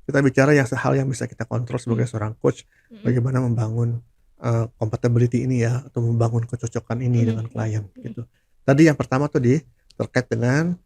kita bicara yang hal yang bisa kita kontrol sebagai Mhm seorang coach, mhm bagaimana membangun, compatibility ini ya, atau membangun kecocokan ini mhm dengan mhm klien mhm. gitu. Tadi yang pertama tuh terkait dengan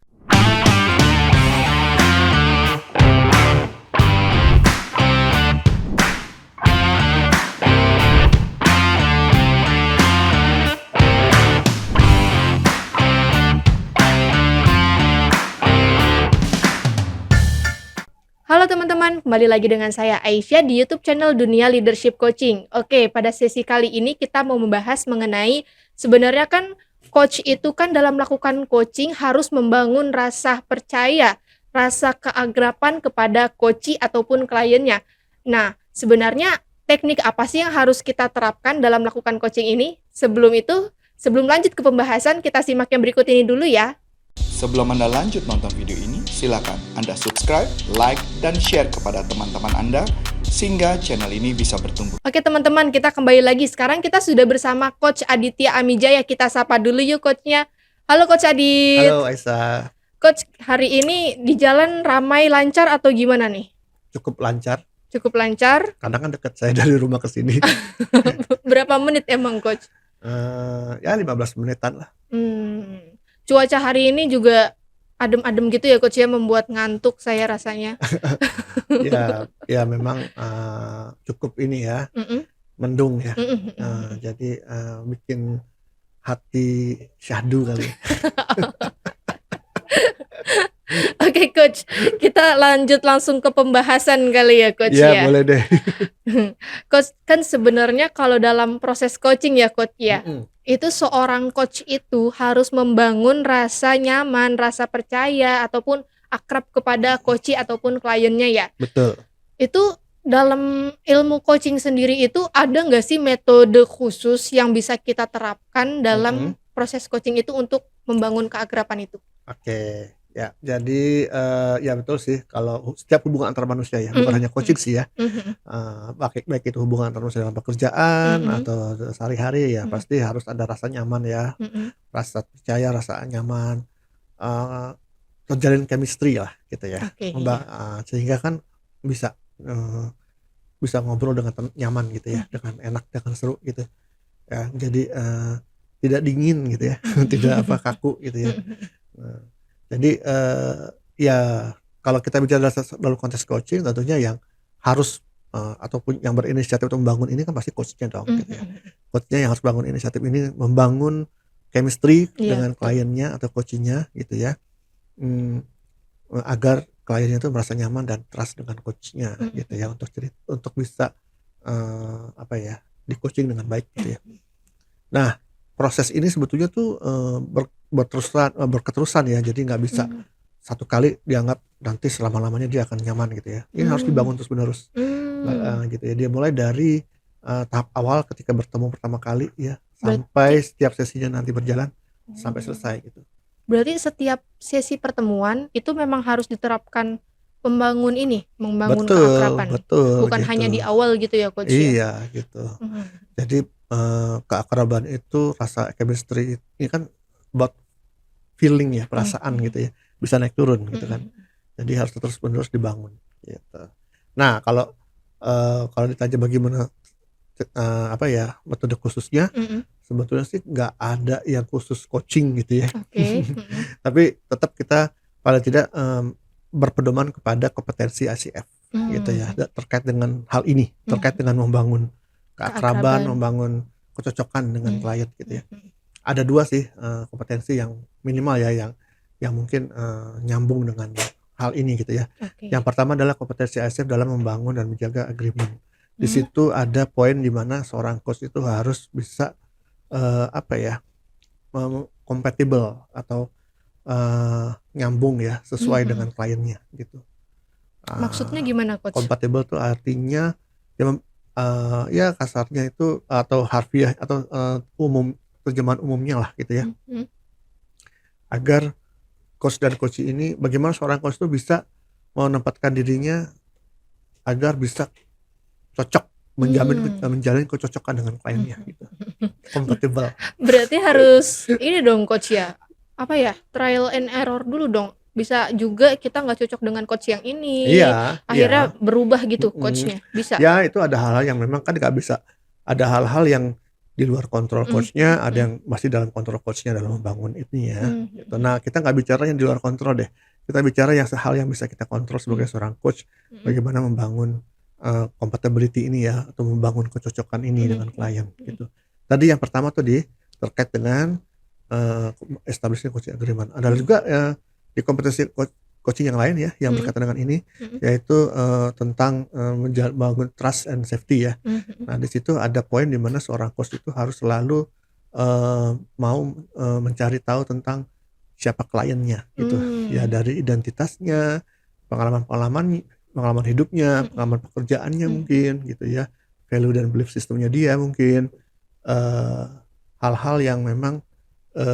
Halo teman-teman, kembali lagi dengan saya Aisyah di YouTube channel Dunia Leadership Coaching. Oke, pada sesi kali ini kita mau membahas mengenai sebenarnya kan coach itu kan dalam melakukan coaching harus membangun rasa percaya, rasa keakraban kepada coachee ataupun kliennya. Nah, sebenarnya teknik apa sih yang harus kita terapkan dalam melakukan coaching ini? Sebelum lanjut ke pembahasan, kita simak yang berikut ini dulu ya. Sebelum Anda lanjut nonton video ini, silakan Anda subscribe, like, dan share kepada teman-teman Anda sehingga channel ini bisa bertumbuh. Oke teman-teman, kita kembali lagi. Sekarang kita sudah bersama Coach Aditya Amijaya. Kita sapa dulu yuk coachnya. Halo Coach Adit. halo Aisyah, Coach, hari ini di jalan ramai lancar atau gimana nih? cukup lancar, Cukup lancar. karena kan dekat saya dari rumah ke sini, Berapa menit emang Coach? ya 15 menitan lah. Cuaca hari ini juga adem-adem gitu ya Coach ya, membuat ngantuk saya rasanya. Ya memang, cukup ini ya, Mhm, mendung ya, mhm mhm mhm. jadi, bikin hati syahdu kali. Oke Coach, kita lanjut langsung ke pembahasan kali ya Coach Ya ya. boleh deh. Coach, kan sebenarnya kalau dalam proses coaching ya Coach ya, Mhm, itu seorang coach itu harus membangun rasa nyaman, rasa percaya ataupun akrab kepada coachee ataupun kliennya ya. betul. Itu dalam ilmu coaching sendiri itu ada nggak sih metode khusus yang bisa kita terapkan Mhm, dalam proses coaching itu untuk membangun keakraban itu? oke. Ya jadi, ya betul sih kalau setiap hubungan antar manusia ya, bukan Mhm hanya mhm coaching sih ya, mhm baik baik itu hubungan antar manusia dalam pekerjaan mhm atau sehari-hari ya mhm pasti harus ada rasa nyaman ya, mhm. rasa percaya, rasa nyaman, eee, terjalin chemistry lah gitu ya, Oke, iya. sehingga kan bisa, bisa ngobrol dengan nyaman gitu ya, Mhm dengan enak, dengan seru gitu ya. Jadi, tidak dingin gitu ya, tidak apa, mhm. kaku gitu ya. Mhm mhm. Nah, jadi, ya kalau kita bicara dalam konteks coaching tentunya yang harus, ataupun yang berinisiatif untuk membangun ini kan pasti coach-nya dong Mhm gitu ya. mhm. Coach-nya yang harus bangun inisiatif ini membangun chemistry Iya dengan betul. kliennya atau coaching-nya gitu ya, mmm, agar kliennya itu merasa nyaman dan trust dengan coach-nya Mhm gitu ya mhm. untuk bisa, apa ya, di-coaching dengan baik gitu ya. Nah, proses ini sebetulnya tuh, berketerusan ya, jadi nggak bisa Mmm, satu kali dianggap nanti selama-lamanya dia akan nyaman gitu ya. Ini harus mmm, dibangun terus-menerus, mmm. gitu ya. Dia mulai dari, tahap awal ketika bertemu pertama kali ya, Berarti sampai setiap sesinya nanti berjalan, sampai oh, selesai gitu. berarti setiap sesi pertemuan itu memang harus diterapkan membangun Betul keakraban, betul bukan gitu. hanya di awal gitu ya, Coach, ya? Iya gitu. Mhm, Jadi, keakraban itu, rasa chemistry ini kan about feeling ya, mhm perasaan mhm, gitu ya, bisa naik turun gitu kan. mhm Jadi harus terus-menerus dibangun, gitu. Nah kalau ditanya bagaimana, apa ya, metode khususnya, mhm, mhm, sebetulnya sih nggak ada yang khusus coaching gitu ya. oke, mhm, Tapi tetap kita paling tidak, berpedoman kepada kompetensi ICF gitu ya, mmm, terkait dengan hal ini, terkait mhm, dengan membangun keakraban, keakraban, membangun kecocokan dengan mmm, klien gitu ya. mhm mhm, Ada 2 sih, kompetensi yang minimal ya yang mungkin, nyambung dengan hal ini gitu ya. Yang oke, pertama adalah kompetensi ICF dalam membangun dan menjaga agreement. Di mmm, situ ada poin di mana seorang coach itu harus bisa, apa ya, compatible atau, nyambung ya mhm sesuai mhm. dengan kliennya gitu. Maksudnya Eee, gimana, Coach? compatible tuh artinya ya ya kasarnya itu atau harfiah atau, terjemahan umumnya lah gitu ya, Mhm mhm, agar coach dan coachee ini bagaimana seorang coach itu bisa menempatkan dirinya agar bisa cocok, mmm, menjalin kecocokan dengan kliennya mhm. gitu, compatible. Berarti harus ini dong Coach ya, apa ya, trial and error dulu dong, bisa juga kita nggak cocok dengan coach yang ini, Iya, akhirnya iya, berubah gitu mhm. coach-nya, bisa? Ya itu ada hal-hal yang memang kan nggak bisa, ada hal-hal yang di luar kontrol Mhm coach-nya, ada mhm yang masih dalam kontrol coach-nya dalam membangun ini ya, mhm gitu. mhm Nah, kita nggak bicara yang di luar kontrol deh, kita bicara yang hal yang bisa kita kontrol sebagai mhm seorang coach, mhm bagaimana membangun, compatibility ini ya, atau membangun kecocokan ini mhm dengan mhm klien, mhm gitu. Tadi yang pertama tuh terkait dengan, eee, establishing coaching agreement. Ada mhm juga, di kompetisi coaching yang lain ya, yang mhm berkaitan dengan ini, mhm yaitu, tentang, bangun trust and safety ya. mhm mhm. Nah, di situ ada poin di mana seorang coach itu harus selalu, mau, mencari tahu tentang siapa kliennya gitu. Ya Mmm, dari identitasnya, pengalaman-pengalaman pengalaman hidupnya, mhm pengalaman pekerjaannya mhm mungkin gitu ya, value dan belief system-nya dia mungkin, eee, hal-hal yang memang,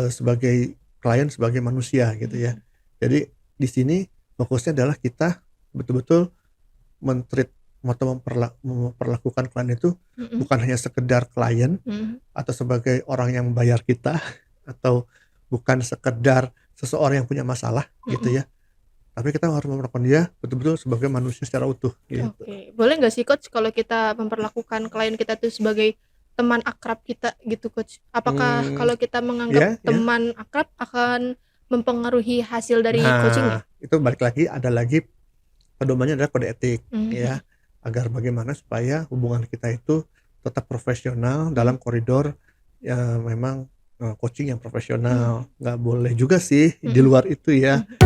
sebagai klien, sebagai manusia gitu ya. mhm Jadi di sini fokusnya adalah kita betul-betul men-treat atau memperlakukan klien itu mhm bukan hanya sekedar klien mhm atau sebagai orang yang membayar kita atau bukan sekedar seseorang yang punya masalah gitu mhm. ya, tapi kita harus memperlakukan dia betul-betul sebagai manusia secara utuh gitu. Oke, boleh nggak sih Coach kalau kita memperlakukan klien kita tuh sebagai teman akrab kita gitu Coach? Apakah Mmm, kalau kita menganggap iya, iya. teman akrab akan mempengaruhi hasil dari Nah, coaching-nya? itu balik lagi ada lagi pedomannya adalah kode etik Mhm ya, agar bagaimana supaya hubungan kita itu tetap profesional mhm dalam koridor ya memang, coaching yang mhm profesional. Nggak boleh juga sih di mhm luar itu ya. mhm.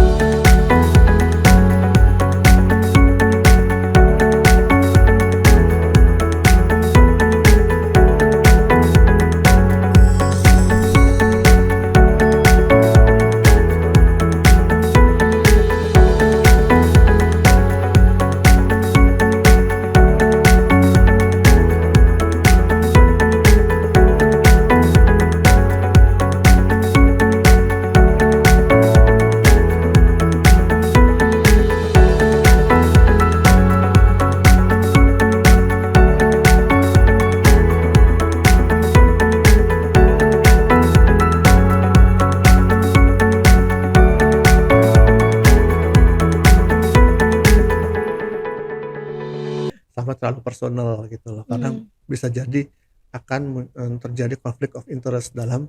Sama terlalu personal gitu loh, karena Mmm, bisa jadi akan terjadi konflik of interest dalam,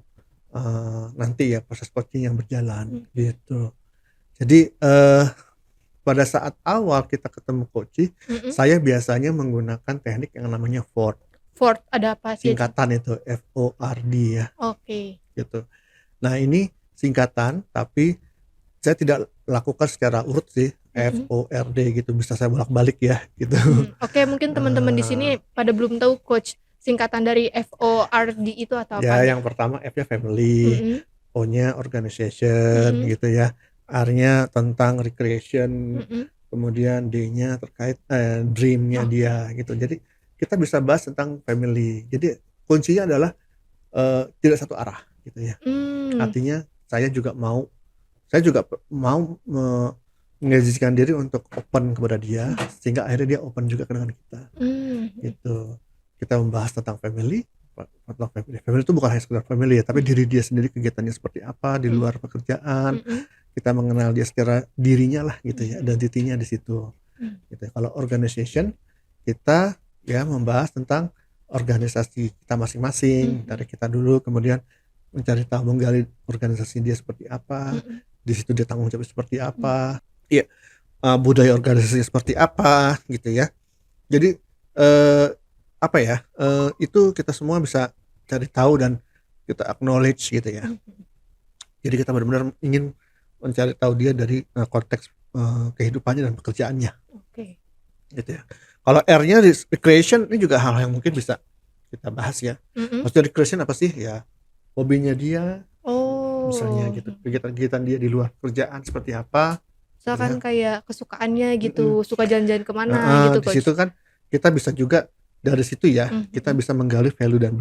nanti ya proses coaching yang berjalan mhm gitu. Jadi, pada saat awal kita ketemu coach, mhm. saya biasanya menggunakan teknik yang namanya FORD, Ford ada apa sih itu? singkatan itu FORD ya Oke, gitu. Nah ini singkatan tapi saya tidak lakukan secara urut sih, mhm FORD gitu, bisa saya bolak-balik ya gitu. mhm. Oke, mungkin teman-teman di sini Eee pada belum tahu Coach, singkatan dari FORD itu atau apa Ya aja? yang pertama F-nya family, Mhm O-nya organization mhm gitu ya, R-nya tentang recreation, mhm. kemudian D-nya terkait, dream-nya Oke. dia gitu. Jadi kita bisa bahas tentang family. Jadi kuncinya adalah, tidak satu arah gitu ya. Mmm, Artinya saya juga mau mengekspresikan diri untuk open kepada dia, mhm sehingga akhirnya dia open juga dengan kita. mhm Gitu. Kita membahas tentang family, tentang family. Family itu bukan hanya sekedar family ya, tapi mhm diri dia sendiri kegiatannya seperti apa di mhm luar pekerjaan, mhm kita mengenal dia secara dirinya lah gitu ya, mhm identitinya di situ, mhm gitu ya. Kalau organization, kita ya membahas tentang organisasi kita masing-masing, mhm dari kita dulu, kemudian mencari tahu, menggali organisasi dia seperti apa, mhm di situ dia tanggung jawab seperti mhm apa, iya, budaya organisasi seperti apa, gitu ya. Jadi, eee, apa ya, itu kita semua bisa cari tahu dan kita acknowledge gitu ya. mhm. Jadi kita benar-benar ingin mencari tahu dia dari, konteks, kehidupannya dan pekerjaannya Oke. gitu ya. Kalau R-nya recreation ini juga hal yang mungkin bisa kita bahas ya. Mhm. Maksudnya recreation apa sih? Ya hobinya dia, misalnya Oh, gitu, kegiatan-kegiatan dia di luar kerjaan seperti apa gitu misalkan ya. kayak kesukaannya Mhm. gitu, suka jalan-jalan ke mana Heeh, gitu, di situ Coach? kan kita bisa juga dari situ ya, Mmm, kita mhm bisa menggali value dan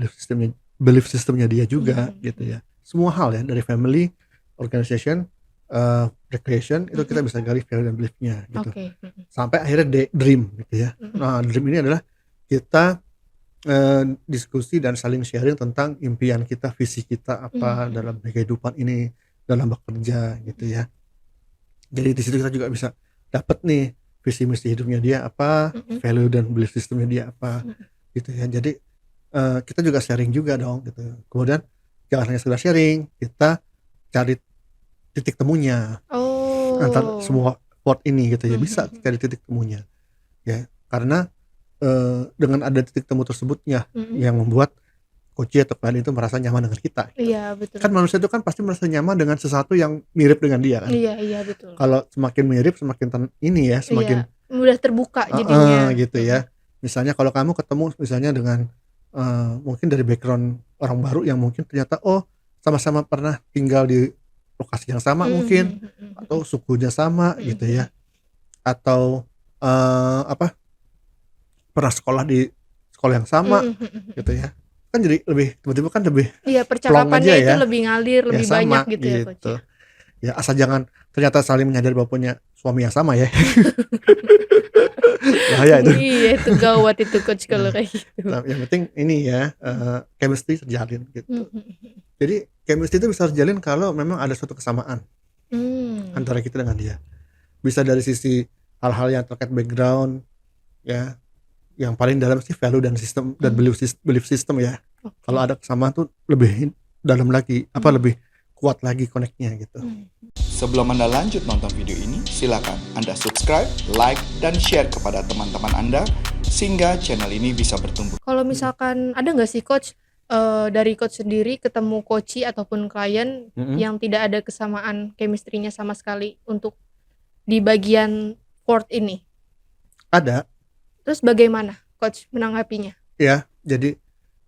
belief system-nya dia juga mhm gitu mhm ya. Semua hal ya dari family, organization, recreation itu kita mhm. bisa gali value dan belief-nya gitu. Oke, mhm Sampai akhirnya dream gitu ya. mhm Nah, dream ini adalah kita, diskusi dan saling sharing tentang impian kita, visi kita mhm apa mhm dalam kehidupan ini, dalam bekerja gitu mhm. ya. Jadi di situ kita juga bisa dapat nih visi misi hidupnya dia apa, Mhm. value dan belief systemnya dia apa, Mhm. gitu ya. Jadi kita juga sharing juga dong gitu. Kemudian jangan hanya sekedar sharing, kita cari titik temunya antar Oh. semua quote ini gitu ya, Mhm bisa mhm. cari titik temunya ya. Karena dengan ada titik temu tersebutnya Mhm. yang membuat coach atau klien itu merasa nyaman dengan kita gitu. Iya, betul. Kan manusia itu kan pasti merasa nyaman dengan sesuatu yang mirip dengan dia kan. Iya iya, betul. Kalau semakin mirip semakin ini ya, Iya, semakin mudah terbuka jadinya. gitu Mhm. ya. Misalnya kalau kamu ketemu misalnya dengan mungkin dari background orang baru yang mungkin ternyata sama-sama pernah tinggal di lokasi yang sama Mhm mungkin, mhm mhm atau mhm. sukunya sama Mhm gitu mhm. ya, atau apa, pernah sekolah di sekolah yang sama Mhm mhm gitu mhm. ya. Kan jadi lebih tiba-tiba kan lebih Iya, plong percakapannya aja itu ya, lebih ngalir, ya lebih banyak sama gitu ya, Coach, ya? gitu. Ya asal jangan ternyata saling menyadari bahwa punya suami yang sama ya, bahaya itu. Iya, itu gawat itu, Coach, kalau Nah, kayak gitu. yang penting ini ya, chemistry terjalin Mhm gitu. mhm mhm. Jadi chemistry itu bisa terjalin kalau memang ada suatu kesamaan Mmm. antara kita dengan dia. Bisa dari sisi hal-hal yang terkait background ya, yang paling dalam sih value dan sistem dan Mmm, belief system ya. Kalau oke. ada kesamaan tuh lebih dalam lagi, apa Mmm, lebih kuat lagi connect-nya gitu. mmm. Sebelum Anda lanjut nonton video ini, silakan Anda subscribe, like, dan share kepada teman-teman Anda sehingga channel ini bisa bertumbuh. Kalau Mhm, misalkan ada nggak sih, Coach, dari Coach sendiri ketemu coachee ataupun klien mhm, yang tidak ada kesamaan chemistry-nya sama sekali untuk di bagian Ford ini? ada Terus bagaimana Coach menanggapinya? ya. Jadi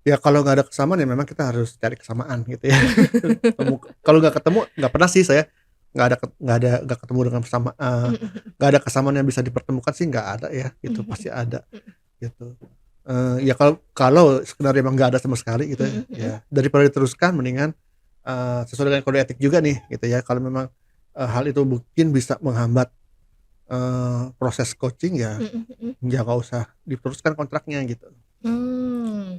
ya kalau nggak ada kesamaan ya memang kita harus cari kesamaan gitu ya. Kalau nggak ketemu nggak pernah sih saya, nggak ketemu dengan Mhm mhm. nggak ada kesamaan yang bisa dipertemukan sih nggak ada ya, gitu Mhm pasti ada mhm. gitu. Ya kalau kalau sekedar emang nggak ada sama sekali gitu Mhm mhm. ya, daripada diteruskan mendingan sesuai dengan kode etik juga nih gitu ya. Kalau memang hal itu mungkin bisa menghambat proses coaching ya, Mhm mhm. ya nggak usah diteruskan kontraknya gitu. Mmm,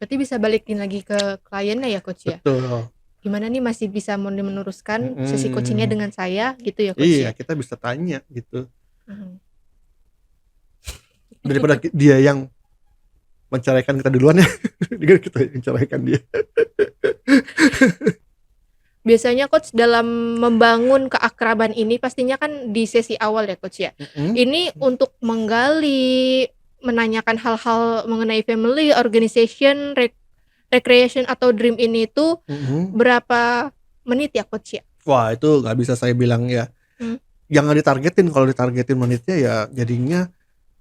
berarti bisa balikin lagi ke kliennya ya, Coach, ya? Betul. Gimana nih masih bisa meneruskan sesi coaching-nya Mhm. dengan saya gitu ya, Coach, Iya, ya? kita bisa tanya gitu, Mhm. daripada dia yang menceraikan kita duluan ya, mendingan kita yang menceraikan dia. Biasanya Coach dalam membangun keakraban ini pastinya kan di sesi awal ya, Coach, ya? Mhm, Ini untuk menggali, menanyakan hal-hal mengenai family, organization, recreation atau dream ini tuh mhm. berapa menit ya, Coach, ya? Wah itu nggak bisa saya bilang ya, Mmm. jangan ditargetin, kalau ditargetin menitnya ya jadinya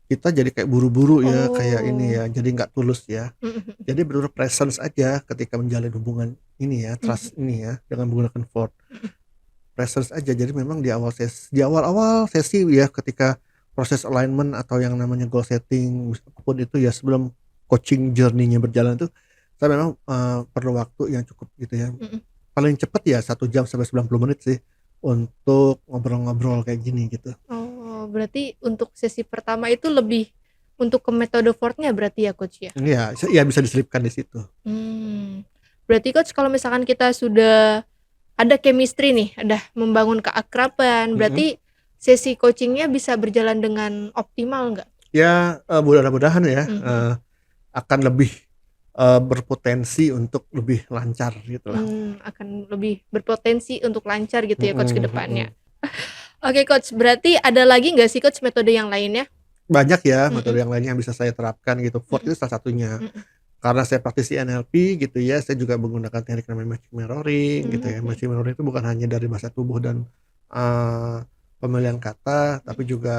kita jadi kayak buru-buru ya, kayak ini Oh. ya, jadi nggak tulus ya. Mhm mhm. Jadi bener-bener presence aja ketika menjalin hubungan ini ya, Mhm trust ini ya, dengan menggunakan Ford. mhm. Presence aja, jadi memang di awal-awal sesi ya, ketika proses alignment atau yang namanya goal setting, apapun itu ya, sebelum coaching journey-nya berjalan itu, saya memang perlu waktu yang cukup gitu ya. Mhm. Paling cepet ya 1 jam sampai 90 menit sih, untuk ngobrol-ngobrol kayak gini gitu. Oh, berarti untuk sesi pertama itu lebih untuk ke metode Ford-nya berarti ya, Coach, ya? Iya, iya bisa diselipkan di situ. Mmm, berarti Coach kalau misalkan kita sudah ada chemistry nih, udah membangun keakraban, Mhm. berarti sesi coaching-nya bisa berjalan dengan optimal nggak? Ya, mudah-mudahan ya, Mhm. akan lebih, berpotensi untuk lebih lancar gitulah. Akan lebih berpotensi untuk lancar gitu ya, Coach, ke Mhm depannya. mhm. Oke, Coach, berarti ada lagi nggak sih, Coach, metode yang lainnya? Banyak ya metode Mhm yang lainnya yang bisa saya terapkan gitu, Ford mhm itu salah satunya. mhm Karena saya praktisi NLP gitu ya, saya juga menggunakan teknik namanya matching mirroring gitu mhm ya. mhm Matching mirroring itu bukan hanya dari bahasa tubuh dan, eee, pemilihan kata, tapi mhm juga,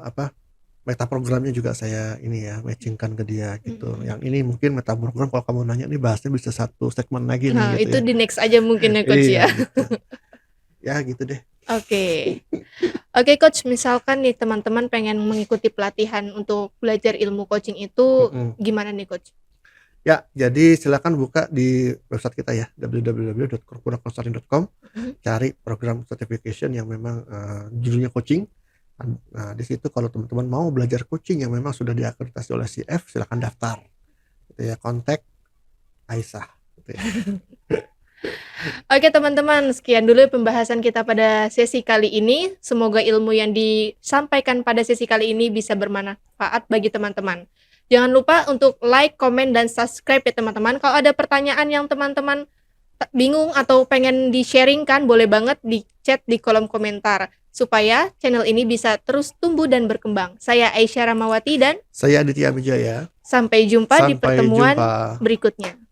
apa, metaprogramnya juga saya ini ya, matching-kan ke dia mhm gitu. mhm. Yang ini mungkin metaprogram kalau kamu nanya nih bahasnya bisa satu segmen lagi Nah, nih gitu itu ya. di next aja mungkin ya, Coach, Iya ya? gitu, ya gitu deh. Oke. Oke, Coach, misalkan nih teman-teman pengen mengikuti pelatihan untuk belajar ilmu coaching itu Mhm. gimana nih, Coach? Ya, jadi silakan buka di website kita ya, www.corporaconsulting.com, Mhm. cari program certification yang memang, judulnya coaching. Nah, di situ kalau teman-teman mau belajar coaching yang memang sudah diakreditasi oleh CF, silakan daftar, gitu ya, kontak Aisyah, gitu ya. Oke teman-teman, sekian dulu pembahasan kita pada sesi kali ini. Semoga ilmu yang disampaikan pada sesi kali ini bisa bermanfaat bagi teman-teman. Jangan lupa untuk like, komen, dan subscribe ya teman-teman. Kalau ada pertanyaan yang teman-teman bingung atau pengen di-sharingkan, boleh banget di chat di kolom komentar. Supaya channel ini bisa terus tumbuh dan berkembang. Saya Aisyah Ramawati dan Saya Aditya Wijaya. sampai jumpa di Sampai pertemuan jumpa. berikutnya.